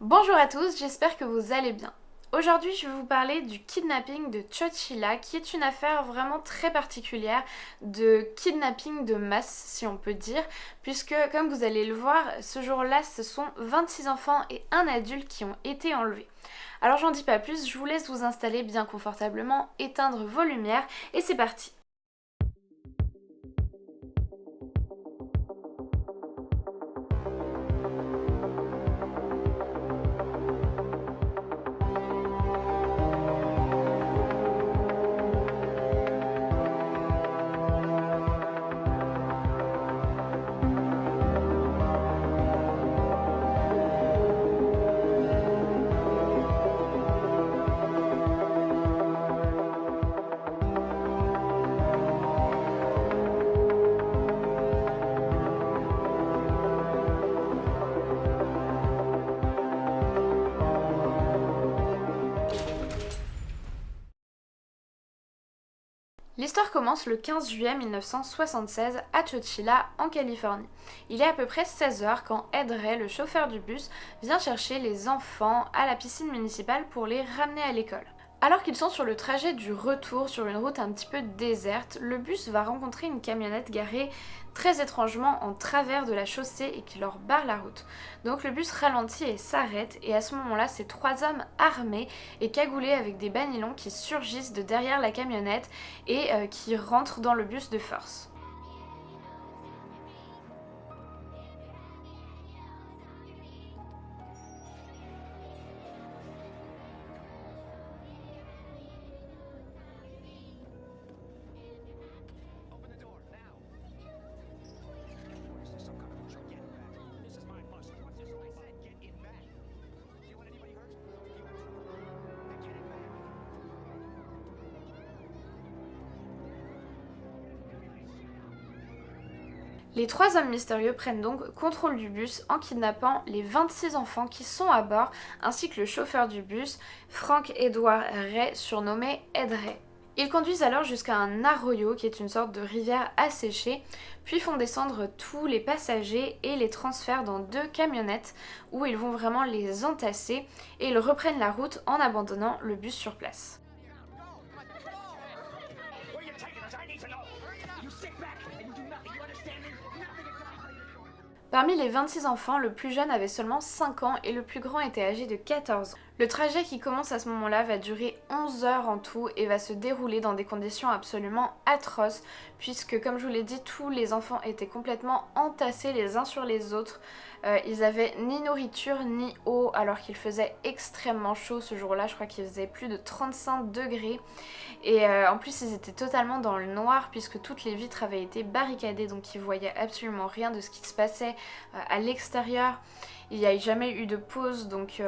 Bonjour à tous, j'espère que vous allez bien. Aujourd'hui, je vais vous parler du kidnapping de Chowchila, qui est une affaire vraiment très particulière de kidnapping de masse, si on peut dire, puisque, comme vous allez le voir, ce jour-là, ce sont 26 enfants et un adulte qui ont été enlevés. Alors, j'en dis pas plus, je vous laisse vous installer bien confortablement, éteindre vos lumières, et c'est parti. L'histoire commence le 15 juillet 1976 à Chowchilla, en Californie. Il est à peu près 16 heures quand Ed Ray, le chauffeur du bus, vient chercher les enfants à la piscine municipale pour les ramener à l'école. Alors qu'ils sont sur le trajet du retour sur une route un petit peu déserte, le bus va rencontrer une camionnette garée très étrangement en travers de la chaussée et qui leur barre la route. Donc le bus ralentit et s'arrête, et à ce moment-là, c'est trois hommes armés et cagoulés avec des banylons qui surgissent de derrière la camionnette et qui rentrent dans le bus de force. Les trois hommes mystérieux prennent donc contrôle du bus en kidnappant les 26 enfants qui sont à bord, ainsi que le chauffeur du bus, Frank Edward Ray, surnommé Ed Ray. Ils conduisent alors jusqu'à un arroyo, qui est une sorte de rivière asséchée, puis font descendre tous les passagers et les transfèrent dans deux camionnettes où ils vont vraiment les entasser, et ils reprennent la route en abandonnant le bus sur place. Parmi les 26 enfants, le plus jeune avait seulement 5 ans et le plus grand était âgé de 14 ans. Le trajet qui commence à ce moment-là va durer 11 heures en tout et va se dérouler dans des conditions absolument atroces, puisque comme je vous l'ai dit, tous les enfants étaient complètement entassés les uns sur les autres. Ils avaient ni nourriture ni eau, alors qu'il faisait extrêmement chaud ce jour-là. Je crois qu'il faisait plus de 35 degrés. Et en plus, ils étaient totalement dans le noir, puisque toutes les vitres avaient été barricadées, donc ils voyaient absolument rien de ce qui se passait à l'extérieur. Il n'y a jamais eu de pause, donc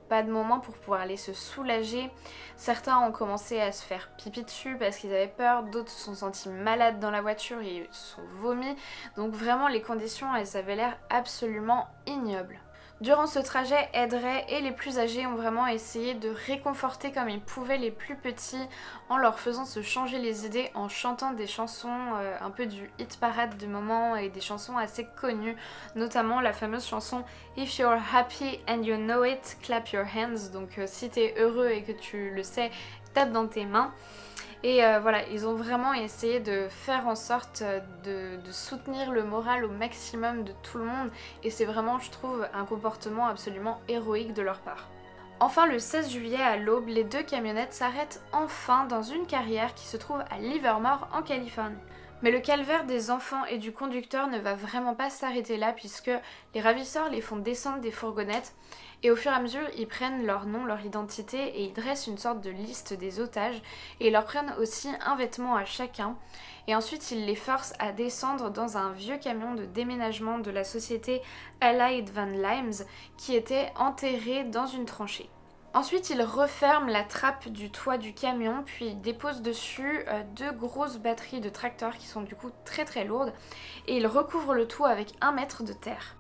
pas de moment pour pouvoir aller se soulager. Certains ont commencé à se faire pipi dessus parce qu'ils avaient peur, d'autres se sont sentis malades dans la voiture et se sont vomis. Donc vraiment, les conditions, elles avaient l'air absolument ignobles. Durant ce trajet, Ed Ray et les plus âgés ont vraiment essayé de réconforter comme ils pouvaient les plus petits en leur faisant se changer les idées en chantant des chansons un peu du hit parade du moment et des chansons assez connues, notamment la fameuse chanson If you're happy and you know it, clap your hands. Donc si t'es heureux et que tu le sais, tape dans tes mains. Et voilà, ils ont vraiment essayé de faire en sorte de soutenir le moral au maximum de tout le monde. Et c'est vraiment, je trouve, un comportement absolument héroïque de leur part. Enfin, le 16 juillet à l'aube, les deux camionnettes s'arrêtent enfin dans une carrière qui se trouve à Livermore, en Californie. Mais le calvaire des enfants et du conducteur ne va vraiment pas s'arrêter là, puisque les ravisseurs les font descendre des fourgonnettes et au fur et à mesure ils prennent leur nom, leur identité et ils dressent une sorte de liste des otages et ils leur prennent aussi un vêtement à chacun et ensuite ils les forcent à descendre dans un vieux camion de déménagement de la société Allied Van Limes qui était enterré dans une tranchée. Ensuite, ils referment la trappe du toit du camion, puis ils déposent dessus deux grosses batteries de tracteurs qui sont du coup très très lourdes, et ils recouvrent le tout avec 1 mètre de terre.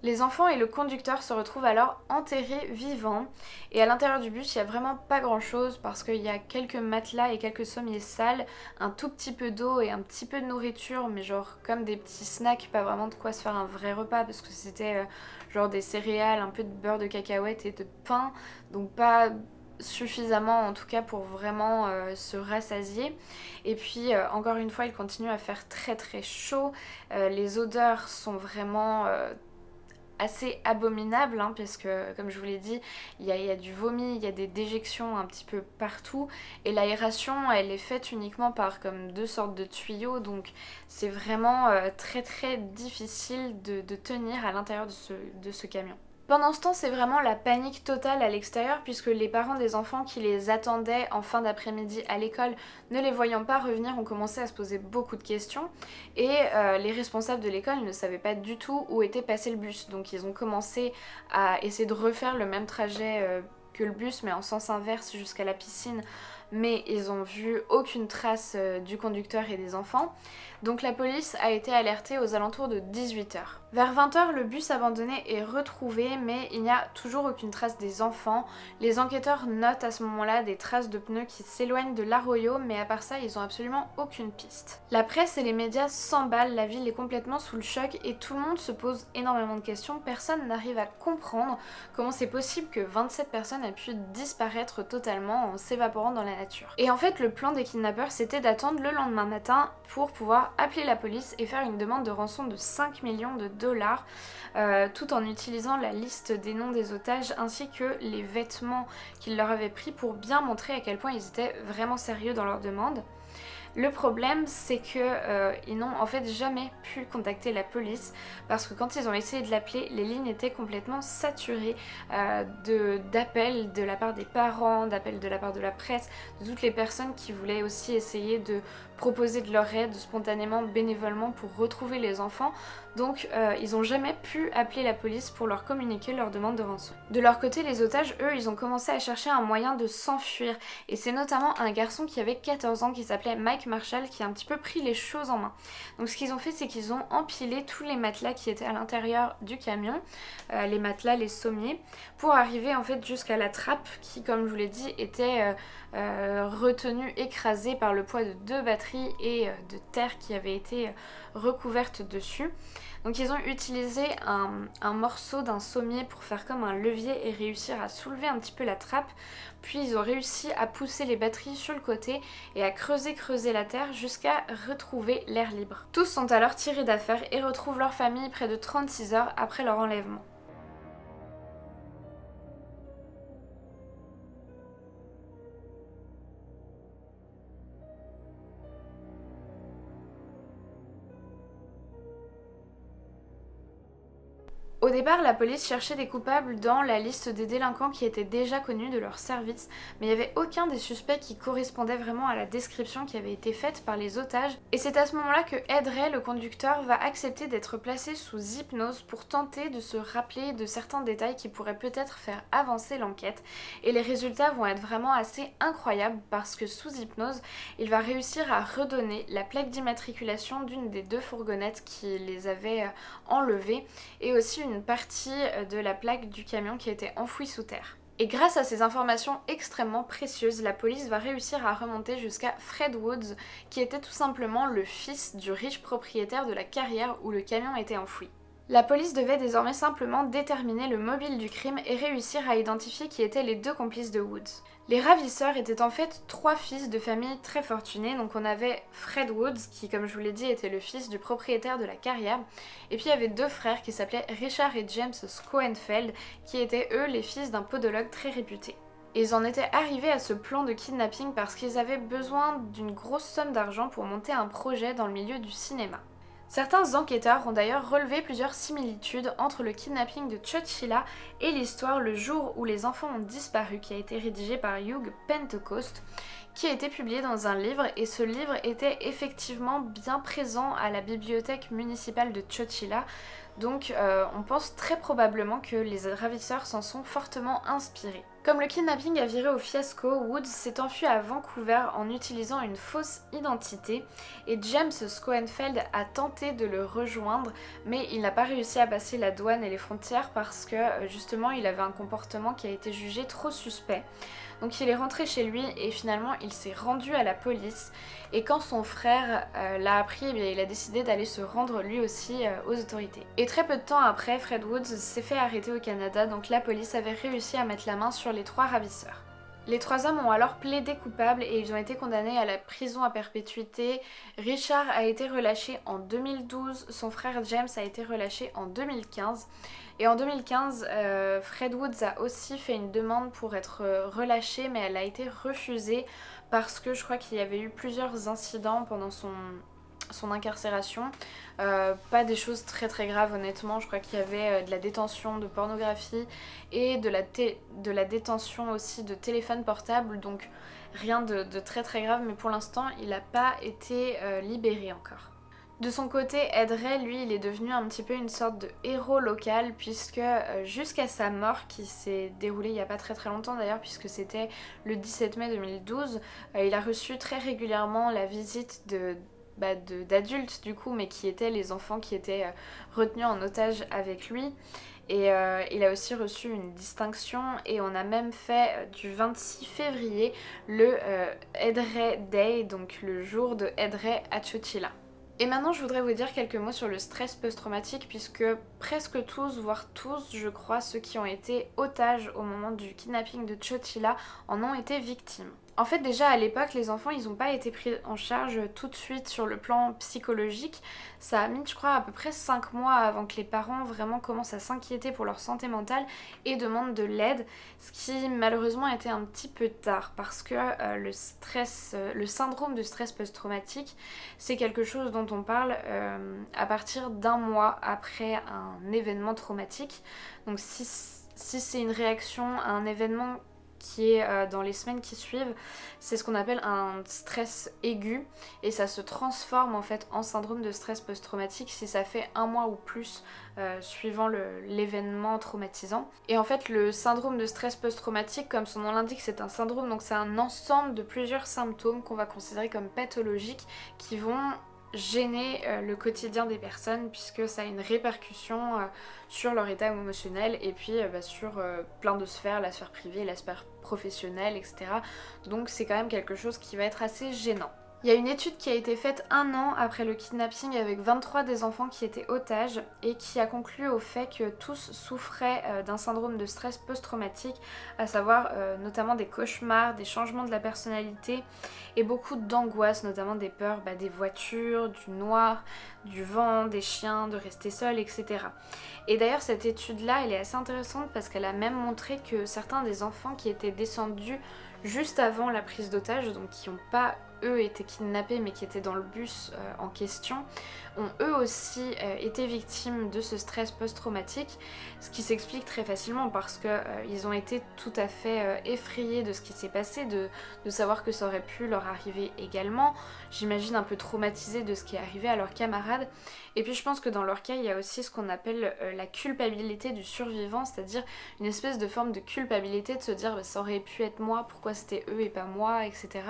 Les enfants et le conducteur se retrouvent alors enterrés vivants et à l'intérieur du bus il n'y a vraiment pas grand chose parce qu'il y a quelques matelas et quelques sommiers sales, un tout petit peu d'eau et un petit peu de nourriture mais genre comme des petits snacks, pas vraiment de quoi se faire un vrai repas parce que c'était genre des céréales, un peu de beurre de cacahuètes et de pain, donc pas suffisamment en tout cas pour vraiment se rassasier. Et puis encore une fois il continue à faire très très chaud, les odeurs sont vraiment assez abominable hein, parce que comme je vous l'ai dit il y a du vomi, il y a des déjections un petit peu partout et l'aération elle est faite uniquement par comme deux sortes de tuyaux donc c'est vraiment très très difficile de tenir à l'intérieur de ce camion. Pendant ce temps, c'est vraiment la panique totale à l'extérieur puisque les parents des enfants qui les attendaient en fin d'après-midi à l'école, ne les voyant pas revenir, ont commencé à se poser beaucoup de questions et les responsables de l'école ne savaient pas du tout où était passé le bus. Donc ils ont commencé à essayer de refaire le même trajet que le bus mais en sens inverse jusqu'à la piscine, mais ils ont vu aucune trace du conducteur et des enfants. Donc la police a été alertée aux alentours de 18h. Vers 20h, le bus abandonné est retrouvé, mais il n'y a toujours aucune trace des enfants. Les enquêteurs notent à ce moment-là des traces de pneus qui s'éloignent de l'arroyo, mais à part ça, ils ont absolument aucune piste. La presse et les médias s'emballent, la ville est complètement sous le choc et tout le monde se pose énormément de questions. Personne n'arrive à comprendre comment c'est possible que 27 personnes aient pu disparaître totalement en s'évaporant dans la nature. Et en fait, le plan des kidnappeurs, c'était d'attendre le lendemain matin pour pouvoir appeler la police et faire une demande de rançon de 5 millions de dollars, tout en utilisant la liste des noms des otages ainsi que les vêtements qu'ils leur avaient pris pour bien montrer à quel point ils étaient vraiment sérieux dans leur demande. Le problème, c'est que ils n'ont en fait jamais pu contacter la police parce que quand ils ont essayé de l'appeler, les lignes étaient complètement saturées d'appels de la part des parents, d'appels de la part de la presse, de toutes les personnes qui voulaient aussi essayer de proposer de leur aide spontanément, bénévolement pour retrouver les enfants. Donc ils n'ont jamais pu appeler la police pour leur communiquer leur demande de rançon. De leur côté, les otages, eux, ils ont commencé à chercher un moyen de s'enfuir. Et c'est notamment un garçon qui avait 14 ans qui s'appelait Mike Marshall qui a un petit peu pris les choses en main. Donc ce qu'ils ont fait, c'est qu'ils ont empilé tous les matelas qui étaient à l'intérieur du camion, les matelas, les sommiers, pour arriver en fait jusqu'à la trappe qui, comme je vous l'ai dit, était retenue, écrasée par le poids de 2 batteries et de terre qui avait été recouverte dessus. Donc ils ont utilisé un morceau d'un sommier pour faire comme un levier et réussir à soulever un petit peu la trappe. Puis ils ont réussi à pousser les batteries sur le côté et à creuser la terre jusqu'à retrouver l'air libre. Tous sont alors tirés d'affaire et retrouvent leur famille près de 36 heures après leur enlèvement. Au départ, la police cherchait des coupables dans la liste des délinquants qui étaient déjà connus de leur service, mais il n'y avait aucun des suspects qui correspondait vraiment à la description qui avait été faite par les otages. Et c'est à ce moment-là que Ed Ray, le conducteur, va accepter d'être placé sous hypnose pour tenter de se rappeler de certains détails qui pourraient peut-être faire avancer l'enquête. Et les résultats vont être vraiment assez incroyables parce que sous hypnose, il va réussir à redonner la plaque d'immatriculation d'une des 2 fourgonnettes qui les avait enlevées et aussi une partie de la plaque du camion qui était enfouie sous terre. Et grâce à ces informations extrêmement précieuses, la police va réussir à remonter jusqu'à Fred Woods, qui était tout simplement le fils du riche propriétaire de la carrière où le camion était enfoui. La police devait désormais simplement déterminer le mobile du crime et réussir à identifier qui étaient les 2 complices de Woods. Les ravisseurs étaient en fait 3 fils de famille très fortunés, donc on avait Fred Woods qui, comme je vous l'ai dit, était le fils du propriétaire de la carrière, et puis il y avait 2 frères qui s'appelaient Richard et James Schoenfeld, qui étaient eux les fils d'un podologue très réputé. Ils en étaient arrivés à ce plan de kidnapping parce qu'ils avaient besoin d'une grosse somme d'argent pour monter un projet dans le milieu du cinéma. Certains enquêteurs ont d'ailleurs relevé plusieurs similitudes entre le kidnapping de Chowchilla et l'histoire Le jour où les enfants ont disparu, qui a été rédigé par Hugh Pentecost, qui a été publié dans un livre, et ce livre était effectivement bien présent à la bibliothèque municipale de Chowchilla, donc on pense très probablement que les ravisseurs s'en sont fortement inspirés. Comme le kidnapping a viré au fiasco, Woods s'est enfui à Vancouver en utilisant une fausse identité et James Schoenfeld a tenté de le rejoindre mais il n'a pas réussi à passer la douane et les frontières parce que justement il avait un comportement qui a été jugé trop suspect. Donc il est rentré chez lui et finalement il s'est rendu à la police et quand son frère l'a appris, eh bien, il a décidé d'aller se rendre lui aussi aux autorités. Et très peu de temps après, Fred Woods s'est fait arrêter au Canada, donc la police avait réussi à mettre la main sur les 3 ravisseurs. Les 3 hommes ont alors plaidé coupables et ils ont été condamnés à la prison à perpétuité. Richard a été relâché en 2012, son frère James a été relâché en 2015. Et en 2015, Fred Woods a aussi fait une demande pour être relâché, mais elle a été refusée parce que je crois qu'il y avait eu plusieurs incidents pendant son incarcération. Pas des choses très très graves honnêtement, je crois qu'il y avait de la détention de pornographie et de la détention aussi de téléphone portable, donc rien de très très grave, mais pour l'instant il n'a pas été libéré encore. De son côté, Ed Ray, lui, il est devenu un petit peu une sorte de héros local puisque jusqu'à sa mort, qui s'est déroulée il n'y a pas très très longtemps d'ailleurs puisque c'était le 17 mai 2012, il a reçu très régulièrement la visite d'adultes du coup, mais qui étaient les enfants qui étaient retenus en otage avec lui. Et il a aussi reçu une distinction et on a même fait du 26 février le Ed Ray Day, donc le jour de Ed Ray à Chowchilla. Et maintenant je voudrais vous dire quelques mots sur le stress post-traumatique puisque presque tous, voire tous je crois, ceux qui ont été otages au moment du kidnapping de Chowchilla en ont été victimes. En fait déjà à l'époque les enfants ils n'ont pas été pris en charge tout de suite sur le plan psychologique. Ça a mis je crois à peu près 5 mois avant que les parents vraiment commencent à s'inquiéter pour leur santé mentale et demandent de l'aide. Ce qui malheureusement était un petit peu tard parce que le syndrome de stress post-traumatique c'est quelque chose dont on parle à partir d'un mois après un événement traumatique. Donc si c'est une réaction à un événement qui est dans les semaines qui suivent, c'est ce qu'on appelle un stress aigu et ça se transforme en fait en syndrome de stress post-traumatique si ça fait un mois ou plus suivant l'événement traumatisant. Et en fait le syndrome de stress post-traumatique, comme son nom l'indique, c'est un syndrome, donc c'est un ensemble de plusieurs symptômes qu'on va considérer comme pathologiques qui vont gêner le quotidien des personnes puisque ça a une répercussion sur leur état émotionnel et puis sur plein de sphères, la sphère privée, la sphère professionnelle, etc. Donc c'est quand même quelque chose qui va être assez gênant. Il y a une étude qui a été faite 1 an après le kidnapping avec 23 des enfants qui étaient otages et qui a conclu au fait que tous souffraient d'un syndrome de stress post-traumatique, à savoir notamment des cauchemars, des changements de la personnalité et beaucoup d'angoisse, notamment des peurs des voitures, du noir, du vent, des chiens, de rester seul, etc. Et d'ailleurs cette étude-là, elle est assez intéressante parce qu'elle a même montré que certains des enfants qui étaient descendus juste avant la prise d'otage, donc qui n'ont pas eux été kidnappés mais qui étaient dans le bus en question, ont eux aussi été victimes de ce stress post-traumatique, ce qui s'explique très facilement parce qu'ils ont été tout à fait effrayés de ce qui s'est passé, de savoir que ça aurait pu leur arriver également, j'imagine un peu traumatisés de ce qui est arrivé à leurs camarades, et puis je pense que dans leur cas il y a aussi ce qu'on appelle la culpabilité du survivant, c'est-à-dire une espèce de forme de culpabilité de se dire ça aurait pu être moi, pourquoi c'était eux et pas moi, etc.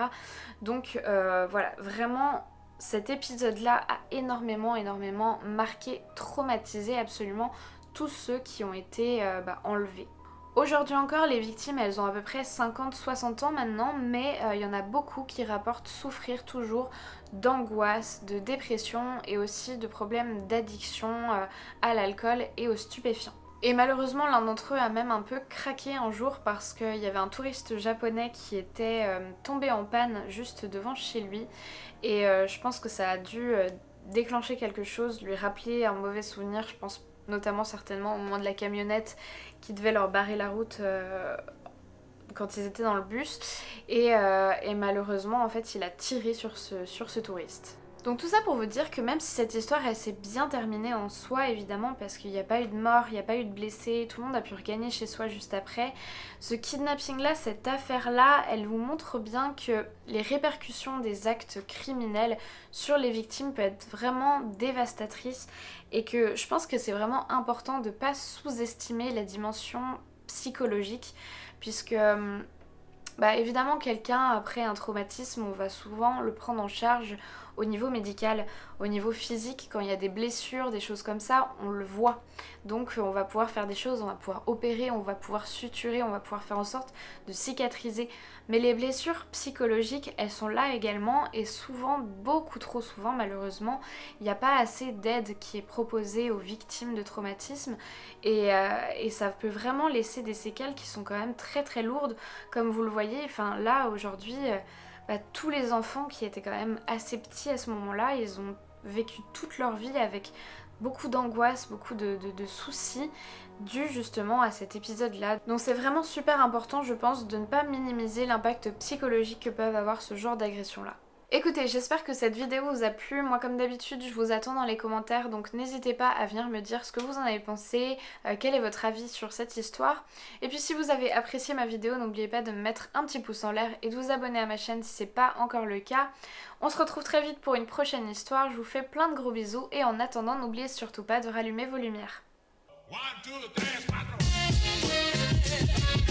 Donc voilà, vraiment cet épisode-là a énormément marqué, traumatisé absolument tous ceux qui ont été enlevés. Aujourd'hui encore, les victimes, elles ont à peu près 50-60 ans maintenant, mais il y en a beaucoup qui rapportent souffrir toujours d'angoisse, de dépression et aussi de problèmes d'addiction à l'alcool et aux stupéfiants. Et malheureusement, l'un d'entre eux a même un peu craqué un jour parce qu'il y avait un touriste japonais qui était tombé en panne juste devant chez lui. Et je pense que ça a dû déclencher quelque chose, lui rappeler un mauvais souvenir, je pense notamment certainement au moment de la camionnette qui devait leur barrer la route quand ils étaient dans le bus. Et malheureusement, en fait, il a tiré sur ce touriste. Donc tout ça pour vous dire que même si cette histoire elle s'est bien terminée en soi évidemment parce qu'il n'y a pas eu de mort, il n'y a pas eu de blessés, tout le monde a pu regagner chez soi juste après, ce kidnapping là, cette affaire là, elle vous montre bien que les répercussions des actes criminels sur les victimes peuvent être vraiment dévastatrices et que je pense que c'est vraiment important de ne pas sous-estimer la dimension psychologique puisque évidemment quelqu'un après un traumatisme, on va souvent le prendre en charge au niveau médical, au niveau physique, quand il y a des blessures, des choses comme ça, on le voit. Donc on va pouvoir faire des choses, on va pouvoir opérer, on va pouvoir suturer, on va pouvoir faire en sorte de cicatriser. Mais les blessures psychologiques, elles sont là également et souvent, beaucoup trop souvent malheureusement, il n'y a pas assez d'aide qui est proposée aux victimes de traumatisme et ça peut vraiment laisser des séquelles qui sont quand même très très lourdes. Comme vous le voyez, enfin là aujourd'hui, tous les enfants qui étaient quand même assez petits à ce moment-là, ils ont vécu toute leur vie avec beaucoup d'angoisse, beaucoup de soucis dus justement à cet épisode-là. Donc c'est vraiment super important, je pense, de ne pas minimiser l'impact psychologique que peuvent avoir ce genre d'agression-là. Écoutez, j'espère que cette vidéo vous a plu. Moi, comme d'habitude, je vous attends dans les commentaires, donc n'hésitez pas à venir me dire ce que vous en avez pensé, quel est votre avis sur cette histoire. Et puis si vous avez apprécié ma vidéo, n'oubliez pas de me mettre un petit pouce en l'air et de vous abonner à ma chaîne si c'est pas encore le cas. On se retrouve très vite pour une prochaine histoire, je vous fais plein de gros bisous et en attendant, n'oubliez surtout pas de rallumer vos lumières. 1, 2, 3, 4.